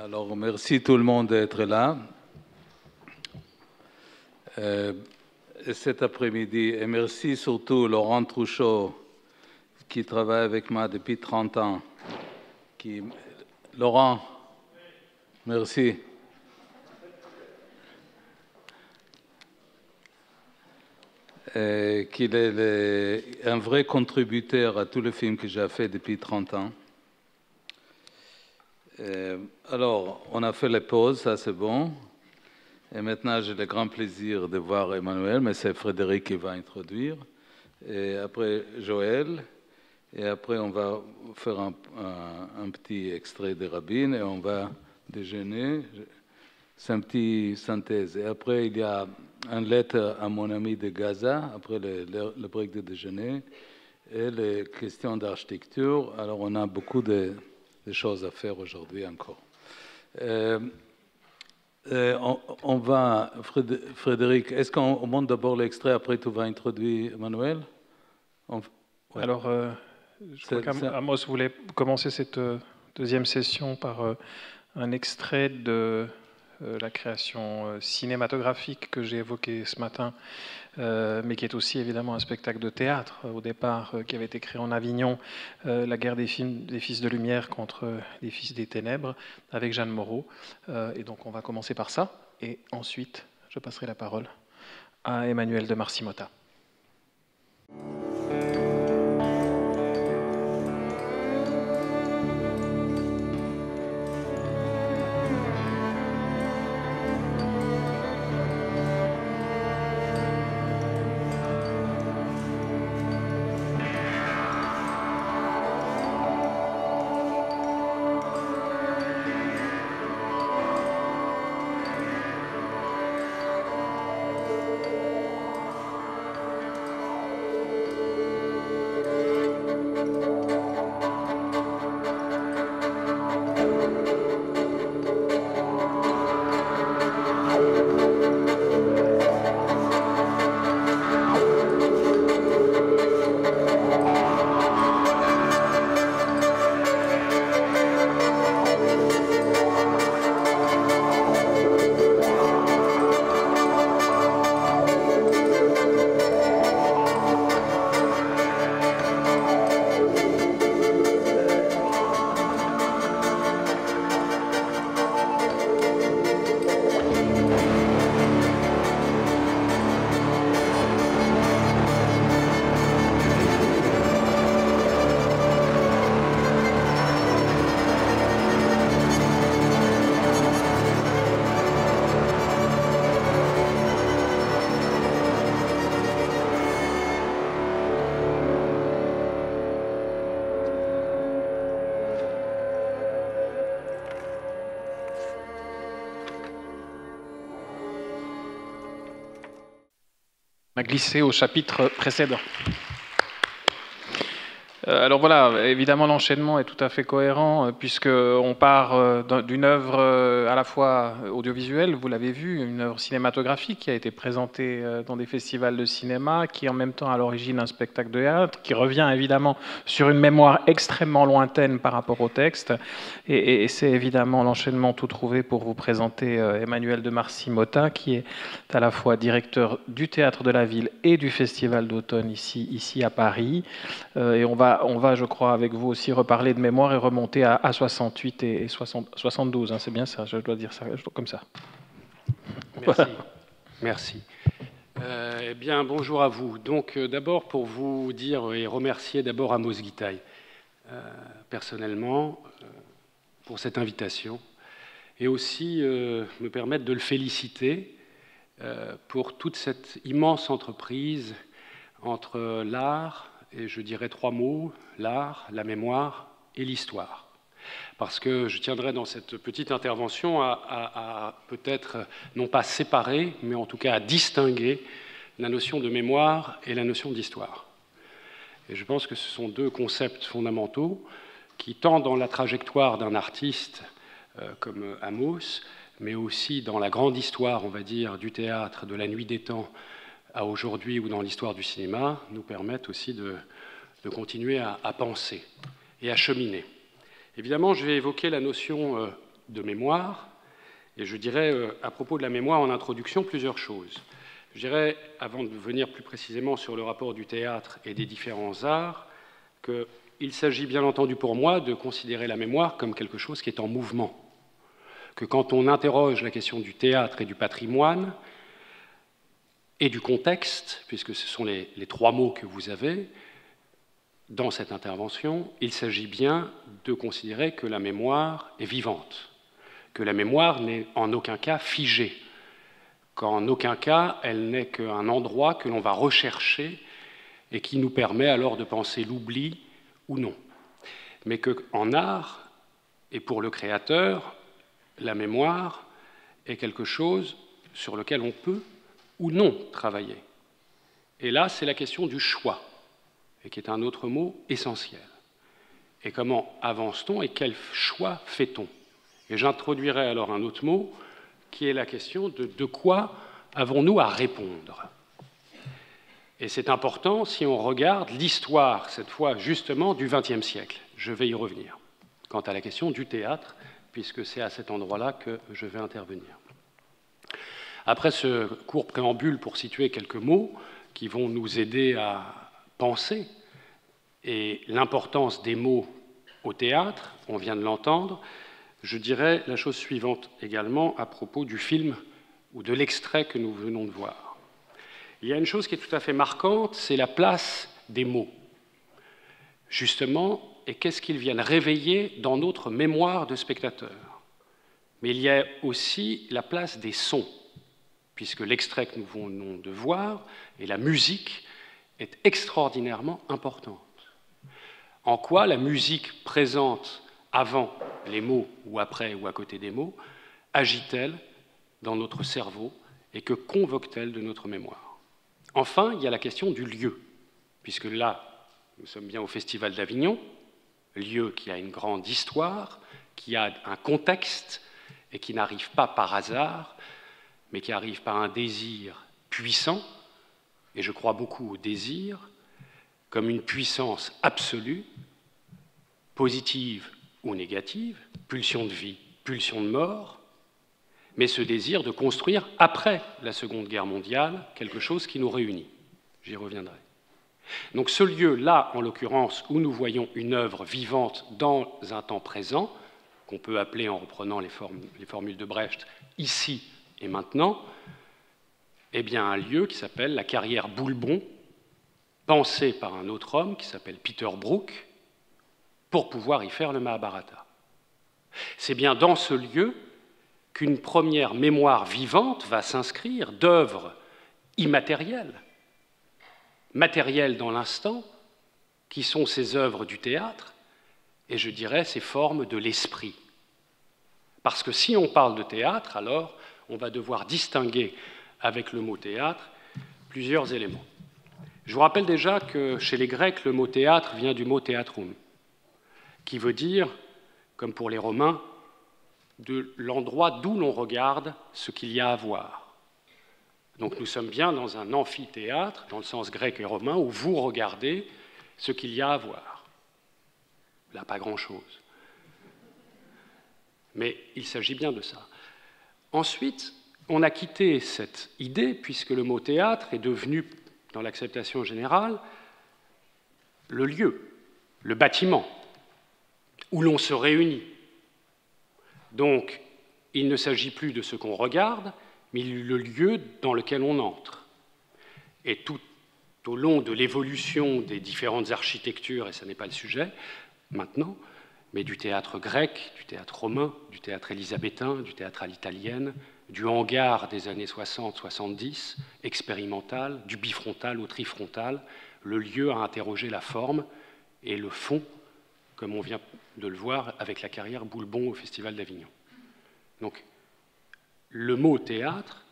Alors, merci tout le monde d'être là cet après-midi. Et merci surtout Laurent Trouchot, qui travaille avec moi depuis 30 ans. Laurent, merci. Qu'il est un vrai contributeur à tous les films que j'ai fait depuis 30 ans. Alors, on a fait les pauses, ça c'est bon. Et maintenant, j'ai le grand plaisir de voir Emmanuel, mais c'est Frédéric qui va introduire. Et après, Joël. Et après, on va faire un petit extrait de Rabin et on va déjeuner. C'est une petite synthèse. Et après, il y a une lettre à mon ami de Gaza, après le break de déjeuner, et les questions d'architecture. Alors, on a beaucoup de choses à faire aujourd'hui encore. On va, Frédéric, est-ce qu'on monte d'abord l'extrait, après tu vas introduire Emmanuel? Ouais. Alors, je crois qu'Amos voulait commencer cette deuxième session par un extrait de la création cinématographique que j'ai évoquée ce matin, mais qui est aussi évidemment un spectacle de théâtre au départ, qui avait été créé en Avignon, la guerre des fils de lumière contre les fils des ténèbres, avec Jeanne Moreau. Et donc on va commencer par ça, et ensuite je passerai la parole à Emmanuel de Marcy-Motta. Glisser au chapitre précédent. Alors voilà, évidemment l'enchaînement est tout à fait cohérent puisqu'on part d'une œuvre à la fois audiovisuelle, vous l'avez vu, une œuvre cinématographique qui a été présentée dans des festivals de cinéma, qui est en même temps à l'origine un spectacle de théâtre, qui revient évidemment sur une mémoire extrêmement lointaine par rapport au texte. Et c'est évidemment l'enchaînement tout trouvé pour vous présenter Emmanuel de Marcy-Motta, qui est à la fois directeur du Théâtre de la Ville et du Festival d'automne ici à Paris. Et on va, je crois, avec vous aussi reparler de mémoire et remonter à 68 et 72. Hein, c'est bien ça, je dois dire ça comme ça. Merci. Voilà. Merci. Eh bien, bonjour à vous. Donc, d'abord, pour vous dire et remercier d'abord Amos Gitaï, personnellement, pour cette invitation, et aussi me permettre de le féliciter pour toute cette immense entreprise entre l'art, et je dirais 3 mots, l'art, la mémoire et l'histoire. Parce que je tiendrai dans cette petite intervention à peut-être, non pas séparer, mais en tout cas à distinguer la notion de mémoire et la notion d'histoire. Et je pense que ce sont 2 concepts fondamentaux qui, tant dans la trajectoire d'un artiste comme Amos, mais aussi dans la grande histoire, on va dire, du théâtre, de la nuit des temps, à aujourd'hui ou dans l'histoire du cinéma, nous permettent aussi de continuer à penser et à cheminer. Évidemment, je vais évoquer la notion de mémoire. Et je dirais, à propos de la mémoire, en introduction, plusieurs choses. Je dirais, avant de venir plus précisément sur le rapport du théâtre et des différents arts, qu'il s'agit bien entendu pour moi de considérer la mémoire comme quelque chose qui est en mouvement. Que quand on interroge la question du théâtre et du patrimoine, et du contexte, puisque ce sont les trois mots que vous avez dans cette intervention, il s'agit bien de considérer que la mémoire est vivante, que la mémoire n'est en aucun cas figée, qu'en aucun cas elle n'est qu'un endroit que l'on va rechercher et qui nous permet alors de penser l'oubli ou non. Mais qu'en art, et pour le créateur, la mémoire est quelque chose sur lequel on peut ou non travailler. Et là, c'est la question du choix, et qui est un autre mot essentiel. Et comment avance-t-on et quel choix fait-on? Et j'introduirai alors un autre mot, qui est la question de quoi avons-nous à répondre? Et c'est important si on regarde l'histoire, cette fois justement, du XXe siècle. Je vais y revenir, quant à la question du théâtre, puisque c'est à cet endroit-là que je vais intervenir. Après ce court préambule pour situer quelques mots qui vont nous aider à penser et l'importance des mots au théâtre, on vient de l'entendre, je dirais la chose suivante également à propos du film ou de l'extrait que nous venons de voir. Il y a une chose qui est tout à fait marquante, c'est la place des mots. Justement, et qu'est-ce qu'ils viennent réveiller dans notre mémoire de spectateur. Mais il y a aussi la place des sons, puisque l'extrait que nous venons de voir et la musique est extraordinairement importante. En quoi la musique présente avant les mots ou après ou à côté des mots agit-elle dans notre cerveau et que convoque-t-elle de notre mémoire? Enfin, il y a la question du lieu, puisque là, nous sommes bien au Festival d'Avignon, lieu qui a une grande histoire, qui a un contexte et qui n'arrive pas par hasard, mais qui arrive par un désir puissant, et je crois beaucoup au désir, comme une puissance absolue, positive ou négative, pulsion de vie, pulsion de mort, mais ce désir de construire, après la Seconde Guerre mondiale, quelque chose qui nous réunit. J'y reviendrai. Donc ce lieu-là, en l'occurrence, où nous voyons une œuvre vivante dans un temps présent, qu'on peut appeler, en reprenant les formules de Brecht, ici et maintenant, eh bien un lieu qui s'appelle la carrière Boulbon, pensée par un autre homme qui s'appelle Peter Brook, pour pouvoir y faire le Mahabharata. C'est bien dans ce lieu qu'une première mémoire vivante va s'inscrire d'œuvres immatérielles, matérielles dans l'instant, qui sont ces œuvres du théâtre, et je dirais ces formes de l'esprit. Parce que si on parle de théâtre, alors on va devoir distinguer avec le mot théâtre plusieurs éléments. Je vous rappelle déjà que chez les Grecs, le mot théâtre vient du mot théatrum, qui veut dire, comme pour les Romains, de l'endroit d'où l'on regarde ce qu'il y a à voir. Donc nous sommes bien dans un amphithéâtre, dans le sens grec et romain, où vous regardez ce qu'il y a à voir. Là, pas grand-chose. Mais il s'agit bien de ça. Ensuite, on a quitté cette idée, puisque le mot théâtre est devenu, dans l'acceptation générale, le lieu, le bâtiment, où l'on se réunit. Donc, il ne s'agit plus de ce qu'on regarde, mais le lieu dans lequel on entre. Et tout au long de l'évolution des différentes architectures, et ce n'est pas le sujet maintenant, mais du théâtre grec, du théâtre romain, du théâtre élisabétain, du théâtre à l'italienne, du hangar des années 60-70, expérimental, du bifrontal au trifrontal, le lieu a interrogé la forme et le fond, comme on vient de le voir avec la carrière Boulbon au Festival d'Avignon. Donc, le mot théâtre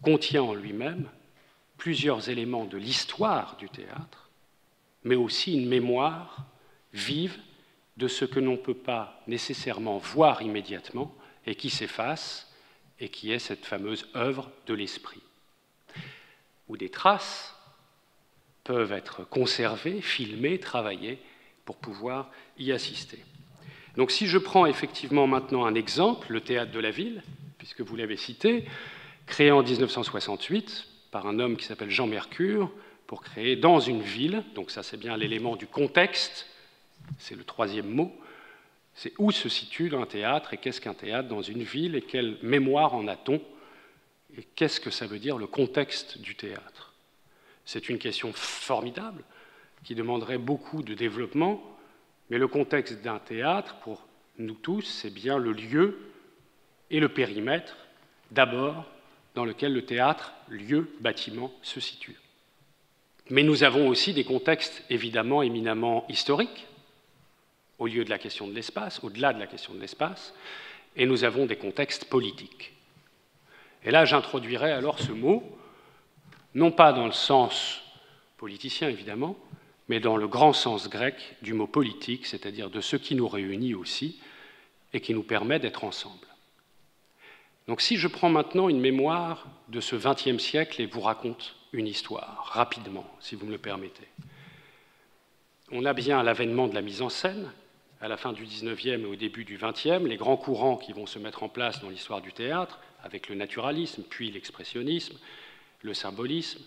contient en lui-même plusieurs éléments de l'histoire du théâtre, mais aussi une mémoire vive de ce que l'on ne peut pas nécessairement voir immédiatement et qui s'efface et qui est cette fameuse œuvre de l'esprit, où des traces peuvent être conservées, filmées, travaillées pour pouvoir y assister. Donc si je prends effectivement maintenant un exemple, le théâtre de la ville, puisque vous l'avez cité, créé en 1968 par un homme qui s'appelle Jean Mercure, pour créer dans une ville, donc ça c'est bien l'élément du contexte, c'est le troisième mot, c'est où se situe un théâtre et qu'est-ce qu'un théâtre dans une ville et quelle mémoire en a-t-on et qu'est-ce que ça veut dire le contexte du théâtre. C'est une question formidable qui demanderait beaucoup de développement, mais le contexte d'un théâtre, pour nous tous, c'est bien le lieu et le périmètre, d'abord, dans lequel le théâtre, lieu, bâtiment, se situe. Mais nous avons aussi des contextes évidemment éminemment historiques, au lieu de la question de l'espace, au-delà de la question de l'espace, et nous avons des contextes politiques. Et là, j'introduirai alors ce mot, non pas dans le sens politicien évidemment, mais dans le grand sens grec du mot politique, c'est-à-dire de ce qui nous réunit aussi et qui nous permet d'être ensemble. Donc si je prends maintenant une mémoire de ce XXe siècle et vous raconte une histoire, rapidement, si vous me le permettez. On a bien l'avènement de la mise en scène, à la fin du XIXe et au début du XXe, les grands courants qui vont se mettre en place dans l'histoire du théâtre, avec le naturalisme, puis l'expressionnisme, le symbolisme,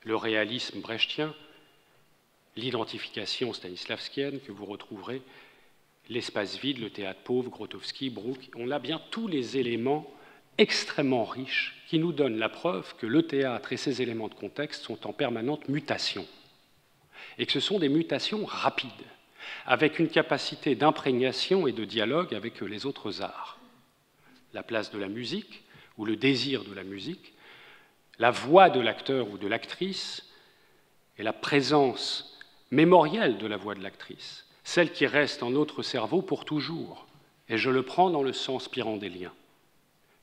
le réalisme brechtien, l'identification stanislavskienne que vous retrouverez, l'espace vide, le théâtre pauvre, Grotowski, Brooke. On a bien tous les éléments extrêmement riches qui nous donnent la preuve que le théâtre et ses éléments de contexte sont en permanente mutation et que ce sont des mutations rapides, avec une capacité d'imprégnation et de dialogue avec les autres arts. La place de la musique, ou le désir de la musique, la voix de l'acteur ou de l'actrice, et la présence mémorielle de la voix de l'actrice, celle qui reste en notre cerveau pour toujours, et je le prends dans le sens pyrandélien.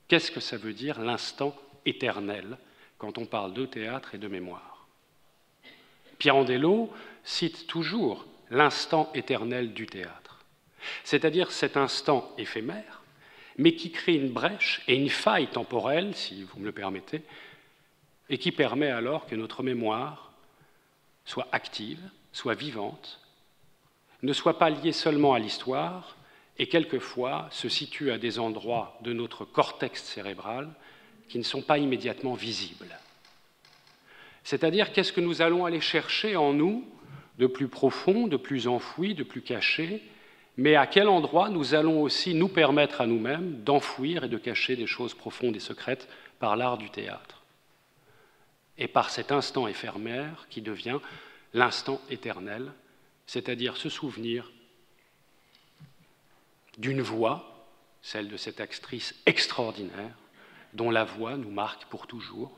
Qu'est-ce que ça veut dire l'instant éternel quand on parle de théâtre et de mémoire? Pirandello cite toujours l'instant éternel du théâtre, c'est-à-dire cet instant éphémère, mais qui crée une brèche et une faille temporelle, si vous me le permettez, et qui permet alors que notre mémoire soit active, soit vivante, ne soit pas liée seulement à l'histoire, et quelquefois se situe à des endroits de notre cortex cérébral qui ne sont pas immédiatement visibles. C'est-à-dire, qu'est-ce que nous allons aller chercher en nous de plus profond, de plus enfoui, de plus caché, mais à quel endroit nous allons aussi nous permettre à nous-mêmes d'enfouir et de cacher des choses profondes et secrètes par l'art du théâtre. Et par cet instant éphémère qui devient l'instant éternel, c'est-à-dire se souvenir d'une voix, celle de cette actrice extraordinaire, dont la voix nous marque pour toujours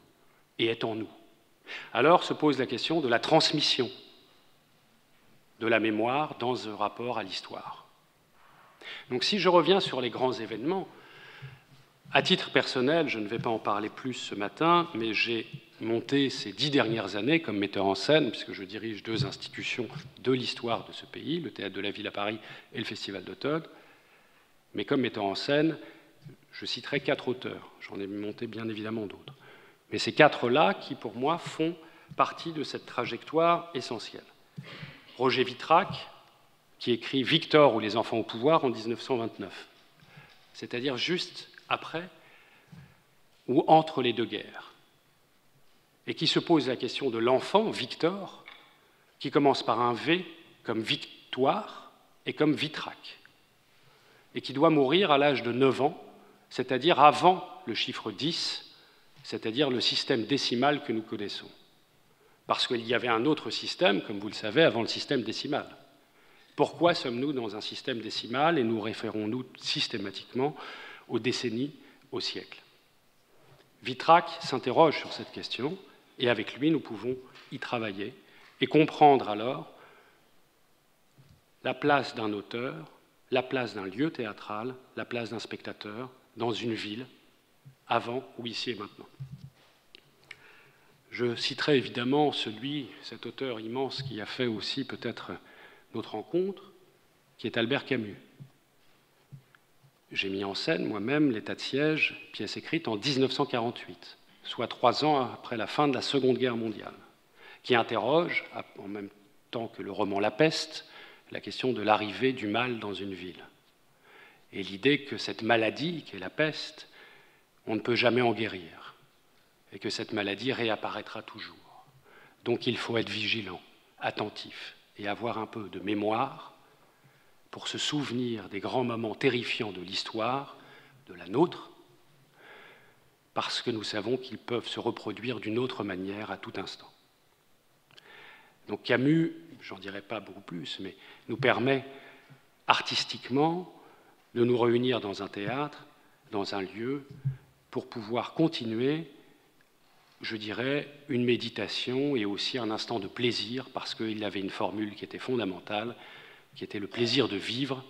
et est en nous. Alors se pose la question de la transmission de la mémoire dans un rapport à l'histoire. Donc si je reviens sur les grands événements, à titre personnel, je ne vais pas en parler plus ce matin, mais j'ai monté ces 10 dernières années comme metteur en scène, puisque je dirige 2 institutions de l'histoire de ce pays, le Théâtre de la Ville à Paris et le Festival d'automne. Mais comme metteur en scène, je citerai 4 auteurs. J'en ai monté bien évidemment d'autres. Mais ces 4-là qui, pour moi, font partie de cette trajectoire essentielle. Roger Vitrac, qui écrit « Victor ou les enfants au pouvoir » en 1929, c'est-à-dire juste après ou entre les 2 guerres, et qui se pose la question de l'enfant, Victor, qui commence par un V comme victoire et comme Vitrac, et qui doit mourir à l'âge de 9 ans, c'est-à-dire avant le chiffre 10, c'est-à-dire le système décimal que nous connaissons. Parce qu'il y avait un autre système, comme vous le savez, avant le système décimal. Pourquoi sommes-nous dans un système décimal et nous référons-nous systématiquement aux décennies, aux siècles? Vitrac s'interroge sur cette question, et avec lui, nous pouvons y travailler et comprendre alors la place d'un auteur, la place d'un lieu théâtral, la place d'un spectateur dans une ville, avant ou ici et maintenant. Je citerai évidemment cet auteur immense qui a fait aussi peut-être notre rencontre, qui est Albert Camus. J'ai mis en scène moi-même L'État de siège, pièce écrite en 1948, soit 3 ans après la fin de la Seconde Guerre mondiale, qui interroge, en même temps que le roman La Peste, la question de l'arrivée du mal dans une ville. et l'idée que cette maladie, qui est la peste, on ne peut jamais en guérir, et que cette maladie réapparaîtra toujours. Donc il faut être vigilant, attentif, et avoir un peu de mémoire pour se souvenir des grands moments terrifiants de l'histoire, de la nôtre, parce que nous savons qu'ils peuvent se reproduire d'une autre manière à tout instant. Donc Camus, j'en dirai pas beaucoup plus, mais nous permet artistiquement de nous réunir dans un théâtre, dans un lieu, pour pouvoir continuer, je dirais, une méditation et aussi un instant de plaisir, parce qu'il avait une formule qui était fondamentale, qui était le plaisir de vivre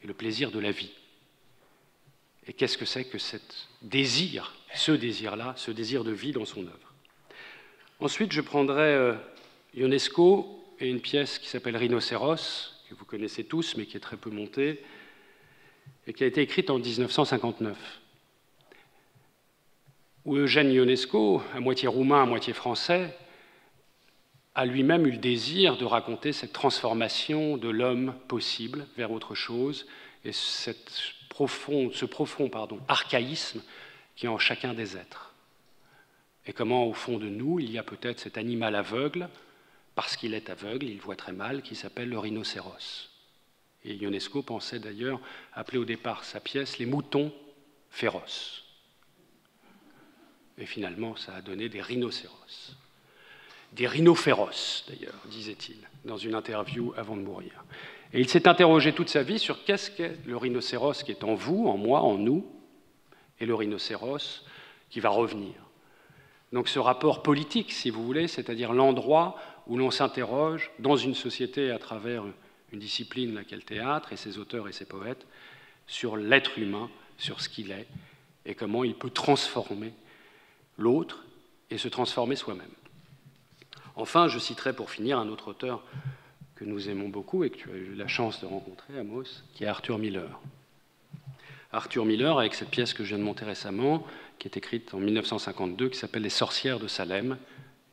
et le plaisir de la vie. Et qu'est-ce que c'est que ce désir de vie dans son œuvre? Ensuite, je prendrai Ionesco et une pièce qui s'appelle Rhinocéros, que vous connaissez tous, mais qui est très peu montée, et qui a été écrite en 1959, où Eugène Ionesco, à moitié roumain, à moitié français, a lui-même eu le désir de raconter cette transformation de l'homme possible vers autre chose, et ce profond archaïsme qui est en chacun des êtres. Et comment, au fond de nous, il y a peut-être cet animal aveugle, parce qu'il est aveugle, il voit très mal, qui s'appelle le rhinocéros. Et Ionesco pensait d'ailleurs appeler au départ sa pièce « Les moutons féroces ». Et finalement, ça a donné des rhinocéros. Des rhinos féroces, d'ailleurs, disait-il, dans une interview avant de mourir. Et il s'est interrogé toute sa vie sur qu'est-ce qu'est le rhinocéros qui est en vous, en moi, en nous, et le rhinocéros qui va revenir. Donc ce rapport politique, si vous voulez, c'est-à-dire l'endroit où l'on s'interroge dans une société à travers une discipline, laquelle le théâtre, et ses auteurs et ses poètes, sur l'être humain, sur ce qu'il est, et comment il peut transformer l'autre et se transformer soi-même. Enfin, je citerai pour finir un autre auteur que nous aimons beaucoup et que tu as eu la chance de rencontrer, Amos, qui est Arthur Miller. Arthur Miller, avec cette pièce que je viens de monter récemment, qui est écrite en 1952, qui s'appelle « Les sorcières de Salem »,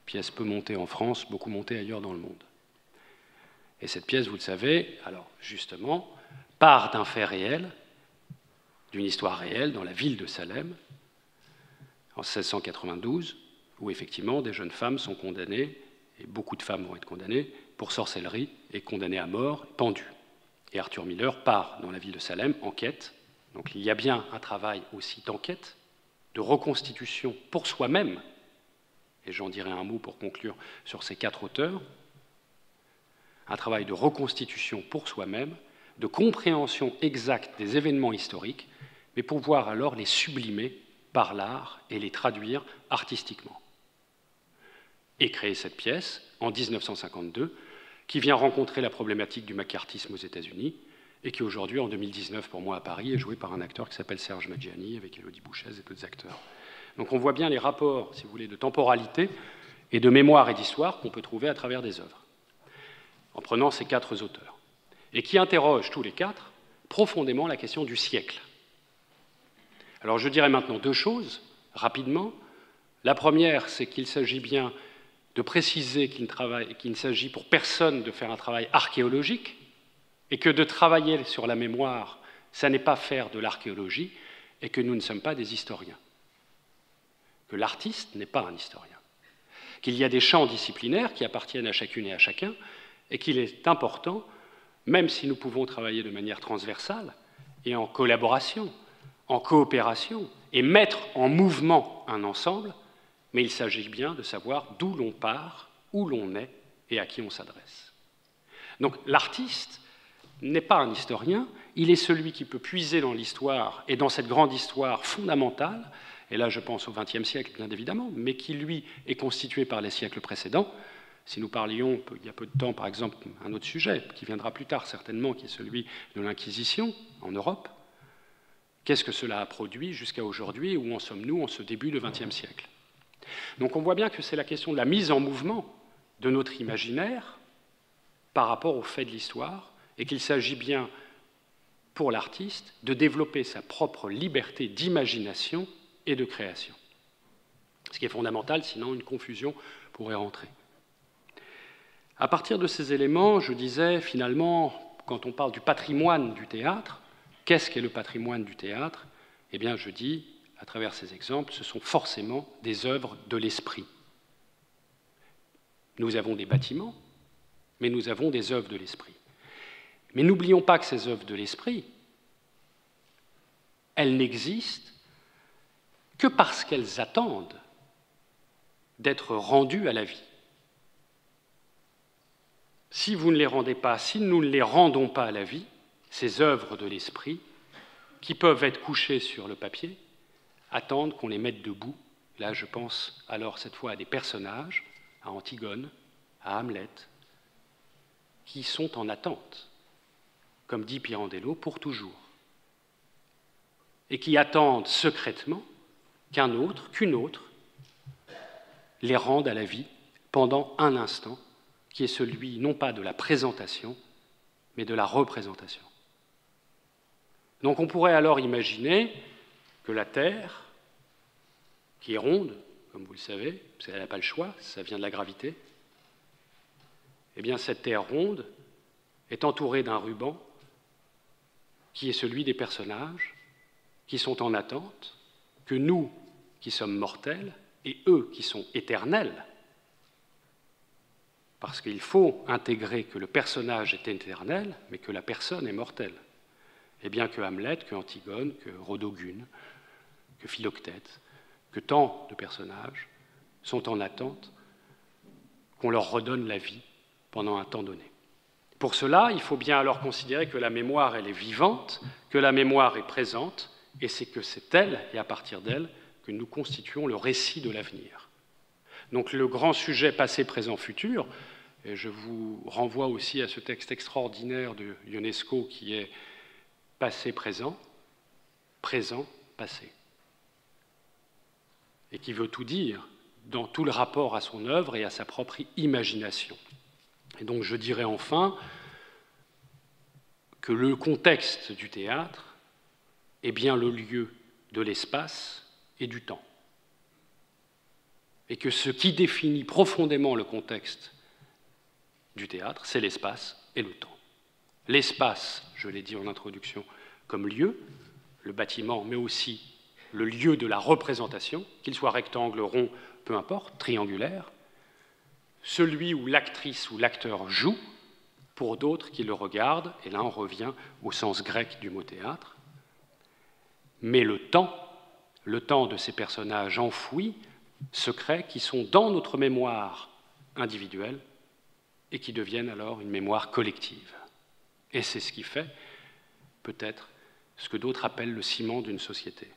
pièce peu montée en France, beaucoup montée ailleurs dans le monde. Et cette pièce, vous le savez, alors justement, part d'un fait réel, d'une histoire réelle dans la ville de Salem, en 1692, où effectivement des jeunes femmes sont condamnées, et beaucoup de femmes vont être condamnées, pour sorcellerie et condamnées à mort, pendues. Et Arthur Miller part dans la ville de Salem, enquête. Donc il y a bien un travail aussi d'enquête, de reconstitution pour soi-même, et j'en dirai un mot pour conclure sur ces 4 auteurs, un travail de reconstitution pour soi-même, de compréhension exacte des événements historiques, mais pour pouvoir alors les sublimer par l'art et les traduire artistiquement. Et créer cette pièce en 1952, qui vient rencontrer la problématique du macartisme aux États-Unis, et qui aujourd'hui, en 2019, pour moi à Paris, est jouée par un acteur qui s'appelle Serge Maggiani, avec Élodie Bouchez et d'autres acteurs. Donc on voit bien les rapports, si vous voulez, de temporalité et de mémoire et d'histoire qu'on peut trouver à travers des œuvres, en prenant ces 4 auteurs, et qui interrogent tous les 4 profondément la question du siècle. Alors je dirais maintenant 2 choses, rapidement. La première, c'est qu'il s'agit bien de préciser qu'il ne s'agit pour personne de faire un travail archéologique, et que de travailler sur la mémoire, ça n'est pas faire de l'archéologie, et que nous ne sommes pas des historiens. Que l'artiste n'est pas un historien. Qu'il y a des champs disciplinaires qui appartiennent à chacune et à chacun, et qu'il est important, même si nous pouvons travailler de manière transversale, et en collaboration, en coopération, et mettre en mouvement un ensemble, mais il s'agit bien de savoir d'où l'on part, où l'on est, et à qui on s'adresse. Donc l'artiste n'est pas un historien, il est celui qui peut puiser dans l'histoire, et dans cette grande histoire fondamentale, et là je pense au XXe siècle bien évidemment, mais qui lui est constitué par les siècles précédents. Si nous parlions, il y a peu de temps par exemple, un autre sujet, qui viendra plus tard certainement, qui est celui de l'Inquisition en Europe, qu'est-ce que cela a produit jusqu'à aujourd'hui, où en sommes-nous en ce début du XXe siècle? Donc on voit bien que c'est la question de la mise en mouvement de notre imaginaire par rapport aux faits de l'histoire, et qu'il s'agit bien, pour l'artiste, de développer sa propre liberté d'imagination et de création. Ce qui est fondamental, sinon une confusion pourrait rentrer. À partir de ces éléments, je disais, finalement, quand on parle du patrimoine du théâtre, Qu'est-ce qu'est le patrimoine du théâtre? Eh bien, je dis, à travers ces exemples, ce sont forcément des œuvres de l'esprit. Nous avons des bâtiments, mais nous avons des œuvres de l'esprit. Mais n'oublions pas que ces œuvres de l'esprit, elles n'existent que parce qu'elles attendent d'être rendues à la vie. Si vous ne les rendez pas, si nous ne les rendons pas à la vie, ces œuvres de l'esprit, qui peuvent être couchées sur le papier, attendent qu'on les mette debout. Là, je pense alors cette fois à des personnages, à Antigone, à Hamlet, qui sont en attente, comme dit Pirandello, pour toujours, et qui attendent secrètement qu'un autre, qu'une autre, les rende à la vie pendant un instant, qui est celui non pas de la présentation, mais de la représentation. Donc on pourrait alors imaginer que la Terre, qui est ronde, comme vous le savez, parce qu'elle n'a pas le choix, ça vient de la gravité, eh bien cette Terre ronde est entourée d'un ruban qui est celui des personnages qui sont en attente, que nous, qui sommes mortels, et eux qui sont éternels, parce qu'il faut intégrer que le personnage est éternel, mais que la personne est mortelle. Et bien que Hamlet, que Antigone, que Rodogune, que Philoctète, que tant de personnages sont en attente qu'on leur redonne la vie pendant un temps donné. Pour cela, il faut bien alors considérer que la mémoire, elle est vivante, que la mémoire est présente, et c'est que c'est elle, et à partir d'elle, que nous constituons le récit de l'avenir. Donc le grand sujet passé, présent, futur, et je vous renvoie aussi à ce texte extraordinaire de Ionesco qui est passé, présent, passé, et qui veut tout dire dans tout le rapport à son œuvre et à sa propre imagination. Et donc je dirais enfin que le contexte du théâtre est bien le lieu de l'espace et du temps. Et que ce qui définit profondément le contexte du théâtre, c'est l'espace et le temps. L'espace, je l'ai dit en introduction, comme lieu, le bâtiment, mais aussi le lieu de la représentation, qu'il soit rectangle, rond, peu importe, triangulaire, celui où l'actrice ou l'acteur joue, pour d'autres qui le regardent, et là on revient au sens grec du mot théâtre, mais le temps de ces personnages enfouis, secrets, qui sont dans notre mémoire individuelle et qui deviennent alors une mémoire collective. Et c'est ce qui fait, peut-être, ce que d'autres appellent le ciment d'une société.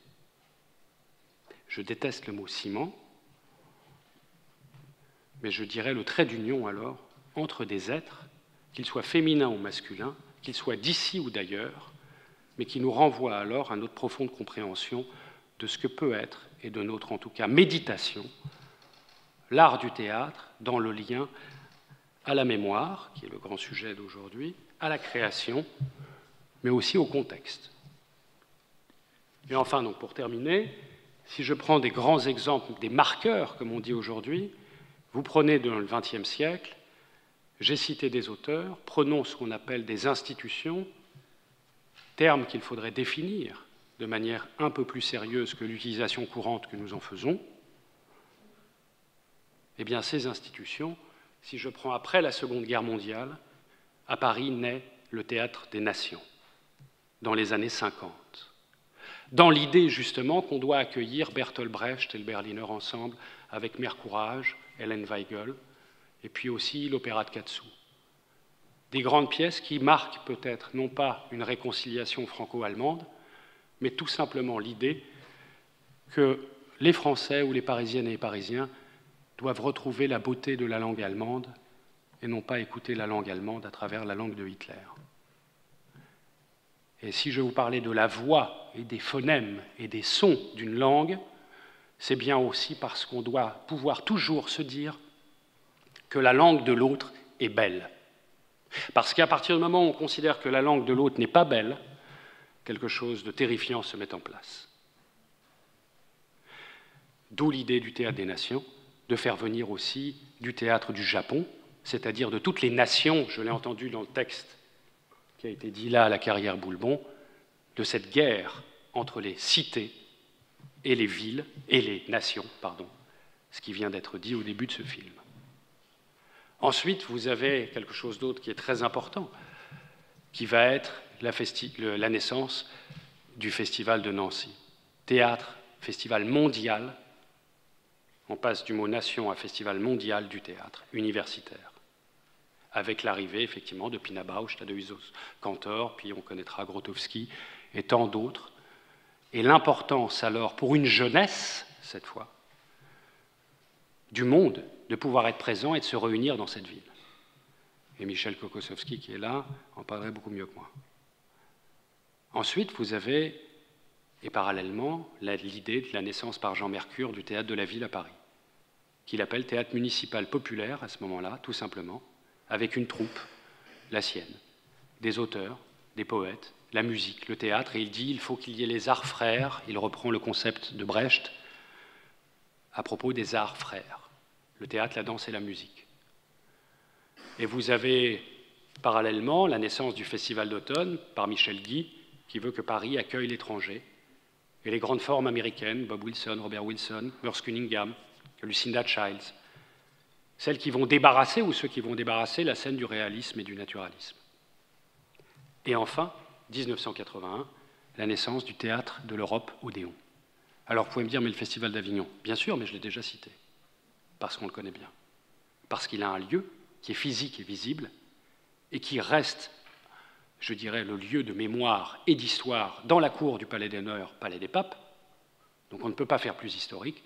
Je déteste le mot ciment, mais je dirais le trait d'union alors entre des êtres, qu'ils soient féminins ou masculins, qu'ils soient d'ici ou d'ailleurs, mais qui nous renvoient alors à notre profonde compréhension de ce que peut être, et de notre en tout cas méditation, l'art du théâtre dans le lien à la mémoire, qui est le grand sujet d'aujourd'hui, à la création, mais aussi au contexte. Et enfin, donc, pour terminer, si je prends des grands exemples, des marqueurs, comme on dit aujourd'hui, vous prenez dans le XXe siècle, j'ai cité des auteurs, prenons ce qu'on appelle des institutions, termes qu'il faudrait définir de manière un peu plus sérieuse que l'utilisation courante que nous en faisons. Eh bien, ces institutions, si je prends après la Seconde Guerre mondiale, à Paris naît le Théâtre des Nations, dans les années 50, dans l'idée justement qu'on doit accueillir Bertolt Brecht et le Berliner Ensemble avec Mercourage, Hélène Weigel, et puis aussi l'opéra de Katsu. Des grandes pièces qui marquent peut-être non pas une réconciliation franco-allemande, mais tout simplement l'idée que les Français ou les Parisiennes et les Parisiens doivent retrouver la beauté de la langue allemande et non pas écouter la langue allemande à travers la langue de Hitler. Et si je vous parlais de la voix et des phonèmes et des sons d'une langue, c'est bien aussi parce qu'on doit pouvoir toujours se dire que la langue de l'autre est belle. Parce qu'à partir du moment où on considère que la langue de l'autre n'est pas belle, quelque chose de terrifiant se met en place. D'où l'idée du Théâtre des Nations, de faire venir aussi du théâtre du Japon, c'est-à-dire de toutes les nations, je l'ai entendu dans le texte qui a été dit là à la Carrière Boulbon, de cette guerre entre les cités et les villes, et les nations, pardon, ce qui vient d'être dit au début de ce film. Ensuite, vous avez quelque chose d'autre qui est très important, qui va être la naissance du Festival de Nancy. Théâtre, festival mondial, on passe du mot nation à festival mondial du théâtre universitaire, avec l'arrivée effectivement de Pina Bausch, Tadeusz Kantor, puis on connaîtra Grotowski et tant d'autres. Et l'importance alors pour une jeunesse, cette fois, du monde, de pouvoir être présent et de se réunir dans cette ville. Et Michel Kokossowski, qui est là, en parlerait beaucoup mieux que moi. Ensuite, vous avez, et parallèlement, l'idée de la naissance par Jean Mercure du Théâtre de la Ville à Paris, qu'il appelle Théâtre municipal populaire à ce moment-là, tout simplement, avec une troupe, la sienne, des auteurs, des poètes, la musique, le théâtre, et il dit il faut qu'il y ait les arts frères, il reprend le concept de Brecht à propos des arts frères, le théâtre, la danse et la musique. Et vous avez parallèlement la naissance du Festival d'automne par Michel Guy, qui veut que Paris accueille l'étranger, et les grandes formes américaines, Bob Wilson, Robert Wilson, Merce Cunningham, Lucinda Childs, celles qui vont débarrasser ou ceux qui vont débarrasser la scène du réalisme et du naturalisme. Et enfin, 1981, la naissance du théâtre de l'Europe Odéon. Alors vous pouvez me dire, mais le Festival d'Avignon, bien sûr, mais je l'ai déjà cité, parce qu'on le connaît bien, parce qu'il a un lieu qui est physique et visible, et qui reste, je dirais, le lieu de mémoire et d'histoire dans la cour du Palais d'Honneur, Palais des Papes, donc on ne peut pas faire plus historique,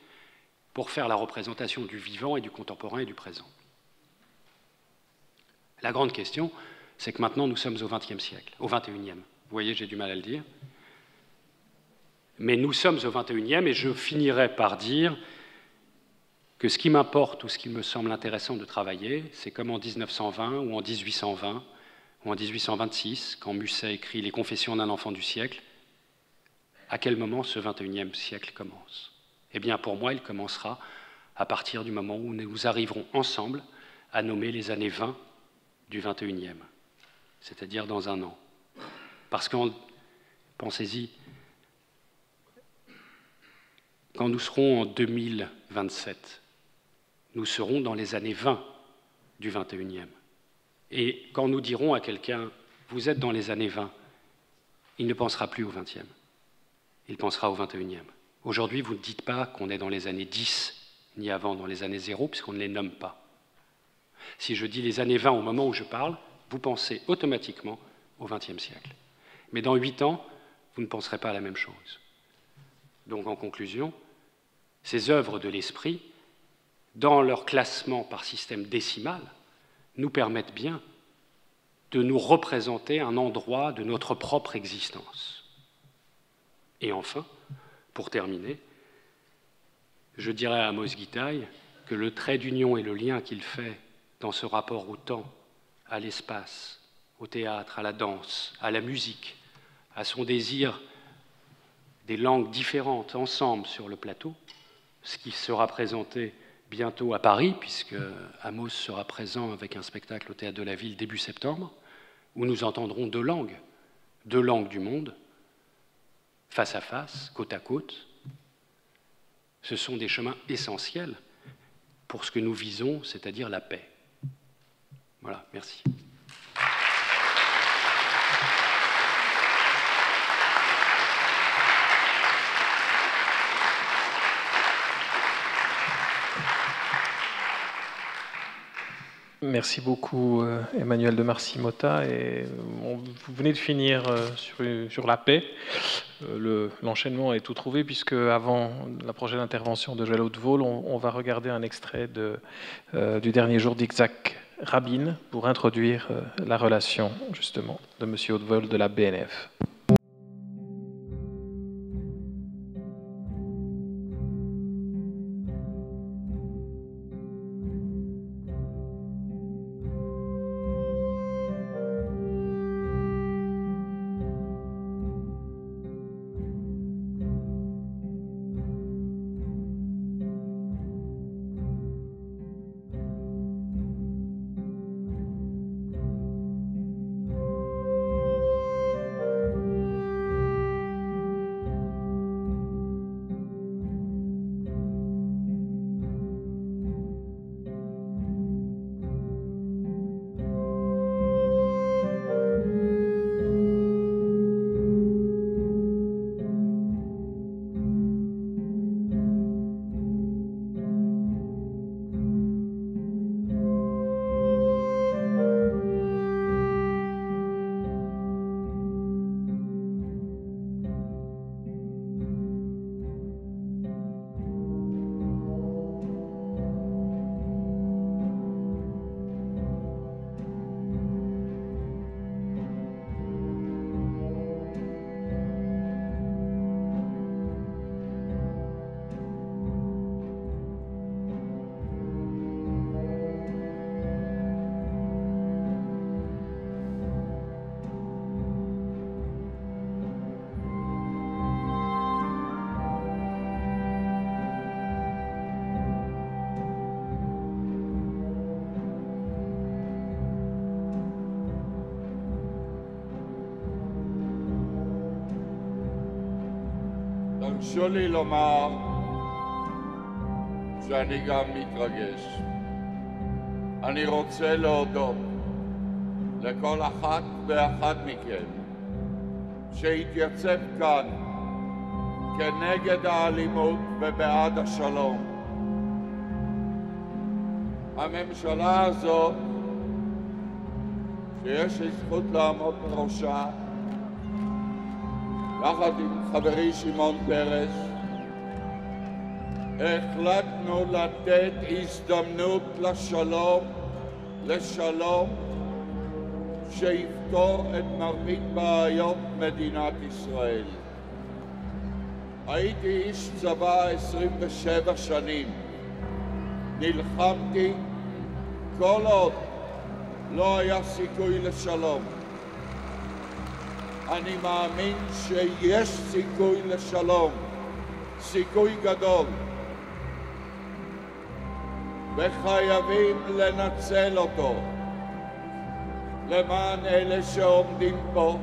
pour faire la représentation du vivant et du contemporain et du présent. La grande question, c'est que maintenant nous sommes au XXe siècle, au XXIe. Vous voyez, j'ai du mal à le dire. Mais nous sommes au XXIe et je finirai par dire que ce qui m'importe ou ce qui me semble intéressant de travailler, c'est comme en 1920 ou en 1820 ou en 1826, quand Musset écrit « Les confessions d'un enfant du siècle », à quel moment ce XXIe siècle commence? Eh bien, pour moi, il commencera à partir du moment où nous arriverons ensemble à nommer les années 20 du XXIe, c'est-à-dire dans un an. Parce que, pensez-y, quand nous serons en 2027, nous serons dans les années 20 du XXIe. Et quand nous dirons à quelqu'un « vous êtes dans les années 20 », il ne pensera plus au XXe, il pensera au XXIe. Aujourd'hui, vous ne dites pas qu'on est dans les années 10, ni avant dans les années 0, puisqu'on ne les nomme pas. Si je dis les années 20 au moment où je parle, vous pensez automatiquement au XXe siècle. Mais dans 8 ans, vous ne penserez pas à la même chose. Donc, en conclusion, ces œuvres de l'esprit, dans leur classement par système décimal, nous permettent bien de nous représenter un endroit de notre propre existence. Et enfin, pour terminer, je dirais à Amos Gitaï que le trait d'union et le lien qu'il fait dans ce rapport au temps, à l'espace, au théâtre, à la danse, à la musique, à son désir des langues différentes ensemble sur le plateau, ce qui sera présenté bientôt à Paris, puisque Amos sera présent avec un spectacle au Théâtre de la Ville début septembre, où nous entendrons deux langues du monde, face à face, côte à côte. Ce sont des chemins essentiels pour ce que nous visons, c'est-à-dire la paix. Voilà, merci. Merci beaucoup Emmanuel de Marcy-Motta. Et vous venez de finir sur la paix. L'enchaînement est tout trouvé puisque avant la prochaine intervention de Joël Hautevole, on va regarder un extrait du dernier jour d'Yitzhak Rabin pour introduire la relation justement de M. Hautevole de la BNF. תרשו לי לומר שאני גם מתרגש. אני רוצה להודות לכל אחת ואחת מכם שהתייצב כאן כנגד האלימות ובעד השלום. הממשלה הזאת, שיש לי זכות לעמוד בראשה, יחד עם חברי שמעון פרס, החלטנו לתת הזדמנות לשלום שיפתור את מרבית בעיות מדינת ישראל. הייתי איש צבא 27 שנים. נלחמתי כל עוד לא היה סיכוי לשלום. אני מאמין שיש סיכוי לשלום, סיכוי גדול, וחייבים לנצל אותו למען אלה שעומדים פה,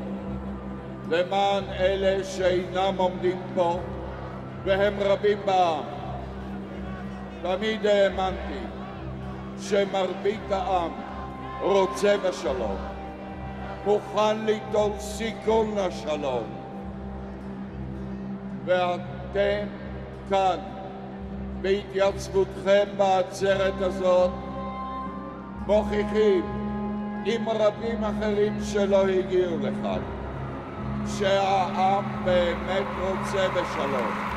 למען אלה שאינם עומדים פה, והם רבים בעם. תמיד האמנתי שמרבית העם רוצה בשלום, מוכן ליטול סיכון לשלום, ואתם כאן בהתייצבותכם בעצרת הזאת מוכיחים עם רבים אחרים שלא הגיעו לכאן שהעם באמת רוצה בשלום.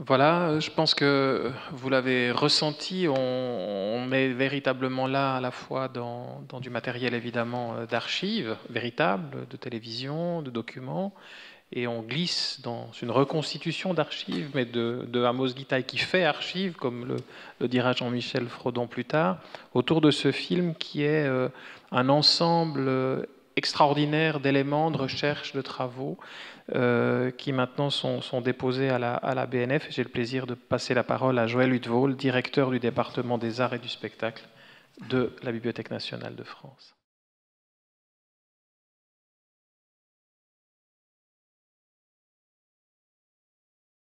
Voilà, je pense que vous l'avez ressenti, on est véritablement là à la fois dans du matériel évidemment d'archives véritables, de télévision, de documents, et on glisse dans une reconstitution d'archives, mais de Amos Gitaï qui fait archives, comme le dira Jean-Michel Frodon plus tard, autour de ce film qui est un ensemble extraordinaire d'éléments, de recherches, de travaux, qui maintenant sont déposés à la BNF. J'ai le plaisir de passer la parole à Joël Huttevol, directeur du département des arts et du spectacle de la Bibliothèque nationale de France.